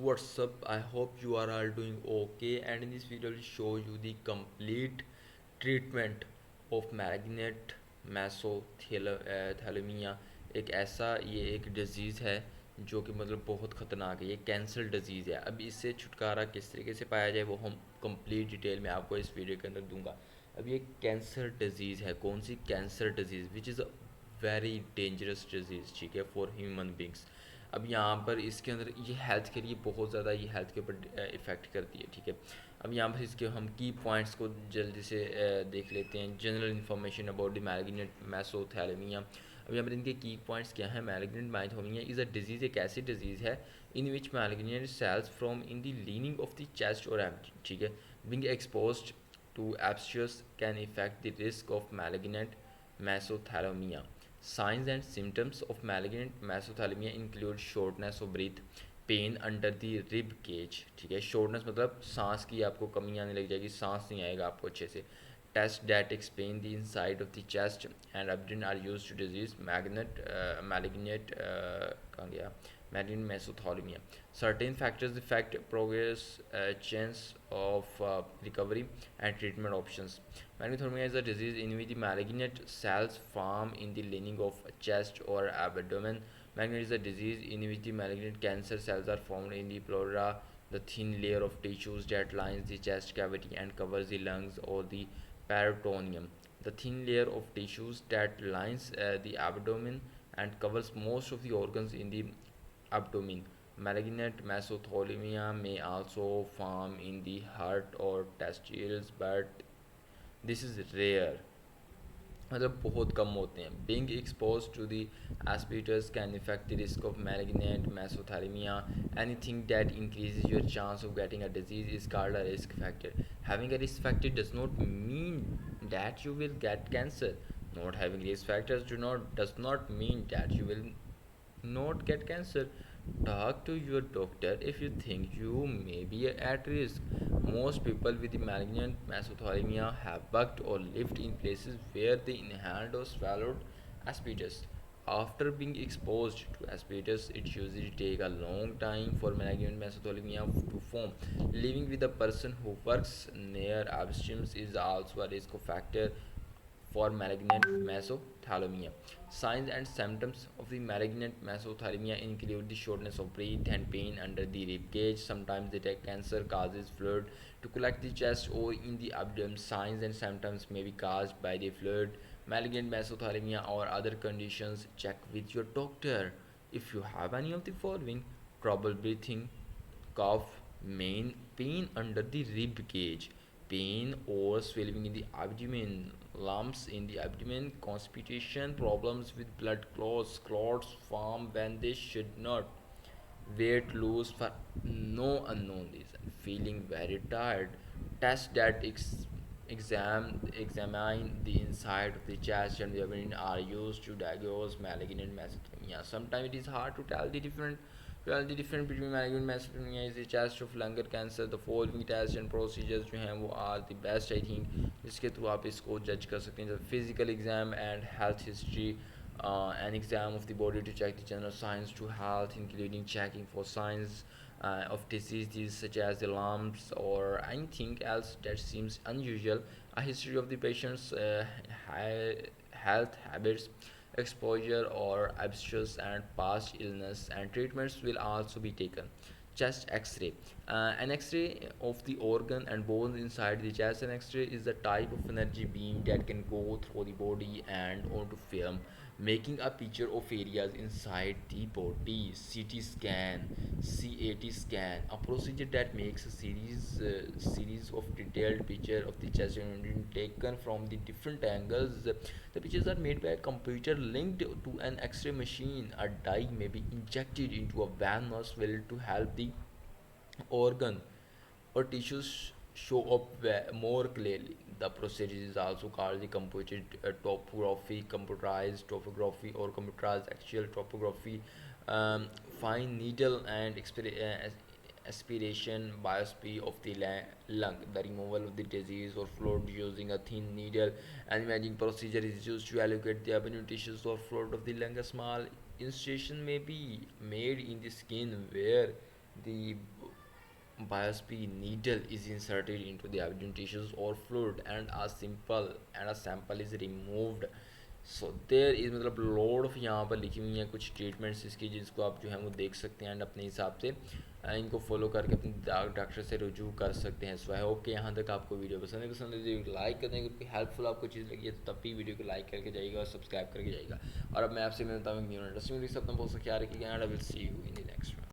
What's up? I hope you are all doing okay, and in this video I will show you the complete treatment of malignant mesoथैलेमिया। ये एक disease है जो कि मतलब बहुत ख़तरनाक है। ये कैंसर डिजीज़ है। अब इससे छुटकारा किस तरीके से पाया जाए वो हम कंप्लीट डिटेल में आपको इस वीडियो के अंदर दूंगा। अब ये कैंसर डिजीज़ है, कौन सी cancer disease, which is a very dangerous disease, ठीक है, फॉर ह्यूमन बींग्स। अब यहाँ पर इसके अंदर ये हेल्थ के लिए बहुत ज़्यादा ये हेल्थ के ऊपर इफ़ेक्ट करती है, ठीक है। अब यहाँ पर इसके हम की पॉइंट्स को जल्दी से देख लेते हैं। General information about the malignant mesothelioma. अब यहाँ पर इनके की पॉइंट्स क्या है। Malignant mesothelioma is a disease, एक ऐसी डिजीज़ है in which malignant cells from in the lining of the chest और एब्डोमेन, ठीक है, being exposed to abscess can affect the risk of malignant mesothelioma. Signs and symptoms of malignant mesothelioma include shortness of breath, pain under the rib cage, ठीक है। Shortness मतलब सांस की आपको कमी आने लग जाएगी, सांस नहीं आएगा आपको अच्छे से। Test that explain the inside of the chest and abdomen are used to disease malignant कहाँ गया malignant mesothelioma. Certain factors affect progress, chance of recovery, and treatment options. Mesothelioma is a disease in which the malignant cells form in the lining of chest or abdomen. Malignant is a disease in which the malignant cancer cells are formed in the pleura, the thin layer of tissues that lines the chest cavity and covers the lungs or the peritoneum. The thin layer of tissues that lines the abdomen and covers most of the organs in the abdomen. Malignant mesothelioma may also form in the heart or testicles, but this is rare, मतलब बहुत कम होते हैं। Being exposed to the asbestos can affect the risk of malignant mesothelioma. Anything that increases your chance of getting a disease is called a risk factor. Having a risk factor does not mean that you will get cancer. Not having risk factors does not mean that you will not get cancer. Talk to your doctor if you think you may be at risk. Most people with malignant mesothelioma have worked or lived in places where they inhaled or swallowed asbestos. After being exposed to asbestos, it usually takes a long time for malignant mesothelioma to form. Living with a person who works near asbestos is also a risk factor for malignant mesothelioma. Signs and symptoms of the malignant mesothelioma include the shortness of breath and pain under the rib cage. Sometimes the cancer causes fluid to collect the chest or in the abdomen. Signs and symptoms may be caused by the fluid, malignant mesothelioma, or other conditions. Check with your doctor. If you have any of the following: trouble breathing, cough, main pain under the rib cage, pain or swelling in the abdomen, lumps in the abdomen, constipation, problems with blood clots form when they should not, weight loss for no unknown reason, feeling very tired. Tests that examine the inside of the chest and the abdomen are used to diagnose malignant mesothelioma. Sometimes it is hard to tell the difference between malignant mesothelioma is the chest of lung cancer. The following tests and procedures जो हैं वो are the best I think, जिसके through आप इसको जज कर सकते हैं। Physical exam and health history, an exam of the body to check the general signs to health, including checking for signs of diseases such as the lumps or anything else that seems unusual. A history of the patient's health habits, exposure or abscess and past illness and treatments will also be taken. Chest x-ray, an x-ray of the organ and bones inside the chest. An x-ray is a type of energy beam that can go through the body and onto film, making a picture of areas inside the body. CT scan, CAT scan, a procedure that makes a series of detailed picture of the chest and taken from the different angles. The pictures are made by a computer linked to an X-ray machine. A dye may be injected into a vein or swell to help the organ or tissues show up more clearly. The procedure is also called the computed topography, computerized topography, or computerized axial topography. Fine needle and aspiration biopsy of the lung, the removal of the disease or fluid using a thin needle and imaging procedure is used to allocate the abdominal tissues or fluid of the lung. A small incision may be made in the skin where the biopsy needle is inserted into the abdomen tissues or fluid and a sample is removed. So there is मतलब lord of यहाँ पर लिखी हुई हैं कुछ treatments इसकी, जिसको आप जो है वो देख सकते हैं एंड अपने हिसाब से इनको फॉलो करके अपने डॉक्टर से रुजू कर सकते हैं। सो है ओके, यहाँ तक आपको वीडियो पसंद है तो लाइक कर देंगे, कोई हेल्पफुल आपको चीज़ लगी है तो तब भी वीडियो को लाइक करके जाइएगा और सब्सक्राइब करके जाइएगा। और अब मैं आपसे मिलता हूँ न्यू इंटरेस्टिंग वीडियो, सब बहुत सा ख्याल रखिएगा and I will see you in the next one.